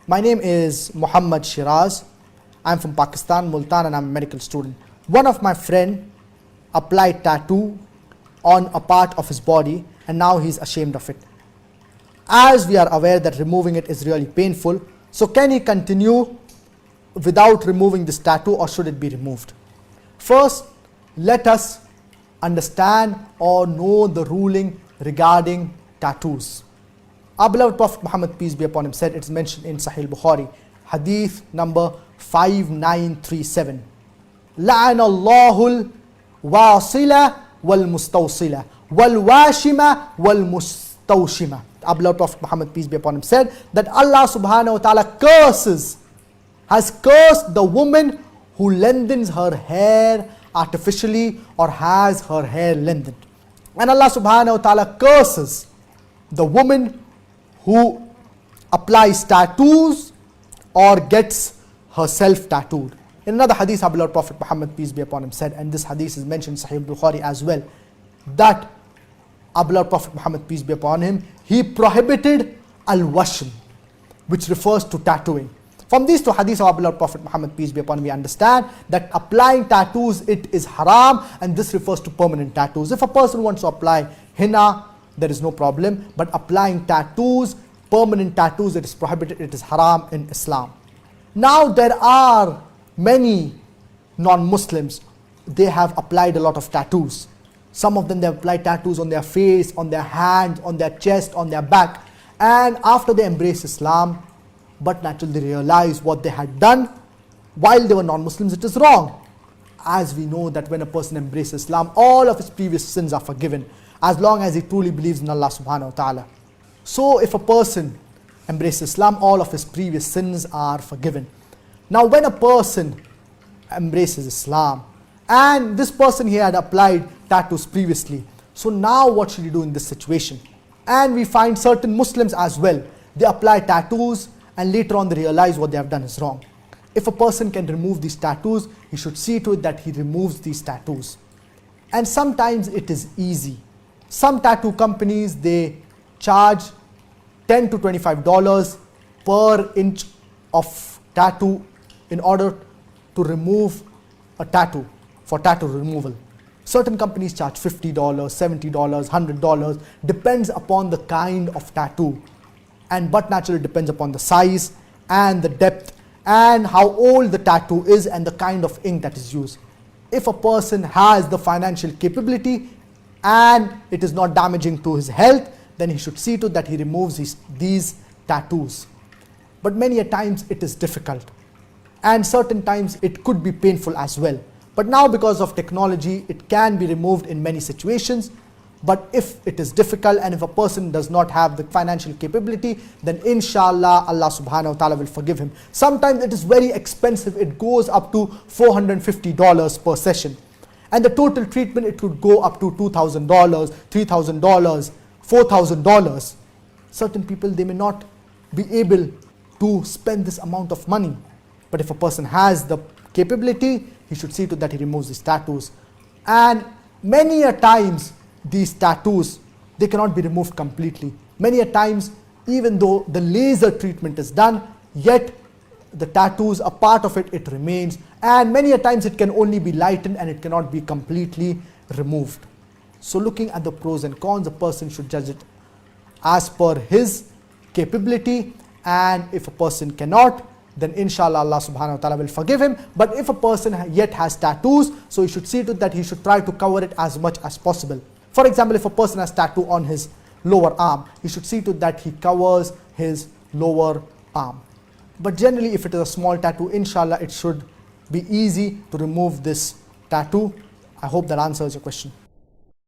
My name is Muhammad Shiraz. I'm from Pakistan, Multan, and I'm a medical student. One of my friend applied tattoo on a part of his body and now he's ashamed of it. As we are aware that removing it is really painful, so can he continue without removing this tattoo or should it be removed? First, let us understand or know the ruling regarding tattoos. Our beloved Prophet Muhammad, peace be upon him, said, it's mentioned in Sahih Bukhari, hadith number 5937. لَعَنَ اللَّهُ الْوَاصِلَ وَالْمُسْتَوْصِلَ وَالْوَاشِمَ وَالْمُسْتَوْشِمَ. Our beloved Prophet Muhammad, peace be upon him, said that Allah subhanahu wa ta'ala has cursed the woman who lengthens her hair artificially or has her hair lengthened. And Allah subhanahu wa ta'ala curses the woman who applies tattoos or gets herself tattooed. In another hadith, our beloved Prophet Muhammad, peace be upon him, said, and this hadith is mentioned in Sahih Bukhari as well, that our beloved Prophet Muhammad, peace be upon him, he prohibited al-washm, which refers to tattooing. From these two hadiths of our beloved Prophet Muhammad, peace be upon him, we understand that applying tattoos, it is haram, and this refers to permanent tattoos. If a person wants to apply henna, there is no problem, but applying tattoos, permanent tattoos, it is prohibited, it is haram in Islam. Now there are many non-Muslims, they have applied a lot of tattoos. Some of them, they apply tattoos on their face, on their hands, on their chest, on their back, and after they embrace Islam, but naturally they realize what they had done while they were non-Muslims, it is wrong. As we know that when a person embraces Islam, all of his previous sins are forgiven, as long as he truly believes in Allah subhanahu wa ta'ala. So if a person embraces Islam, all of his previous sins are forgiven. Now when a person embraces Islam, and this person here had applied tattoos previously, so now what should he do in this situation? And we find certain Muslims as well, they apply tattoos and later on they realize what they have done is wrong. If a person can remove these tattoos, he should see to it that he removes these tattoos. And sometimes it is easy. Some tattoo companies, they charge $10 to $25 per inch of tattoo in order to remove a tattoo, for tattoo removal. Certain companies charge $50, $70, $100, depends upon the kind of tattoo. But naturally depends upon the size and the depth and how old the tattoo is and the kind of ink that is used. If a person has the financial capability and it is not damaging to his health, then he should see to that he removes these tattoos. But many a times it is difficult, and certain times it could be painful as well. But now because of technology, it can be removed in many situations. But if it is difficult and if a person does not have the financial capability, then inshallah Allah subhanahu wa ta'ala will forgive him. Sometimes it is very expensive, it goes up to $450 per session. And the total treatment, it could go up to $2,000, $3,000, $4,000. Certain people, they may not be able to spend this amount of money. But if a person has the capability, he should see to that he removes his tattoos. And many a times, these tattoos, they cannot be removed completely. Many a times, even though the laser treatment is done, yet the tattoos, a part of it, it remains. And many a times it can only be lightened and it cannot be completely removed. So looking at the pros and cons, a person should judge it as per his capability. And if a person cannot, then inshallah Allah subhanahu wa ta'ala will forgive him. But if a person yet has tattoos, so he should see to that he should try to cover it as much as possible. For example, if a person has tattoo on his lower arm, he should see to that he covers his lower arm. But generally, if it is a small tattoo, inshallah it should be easy to remove this tattoo. I hope that answers your question.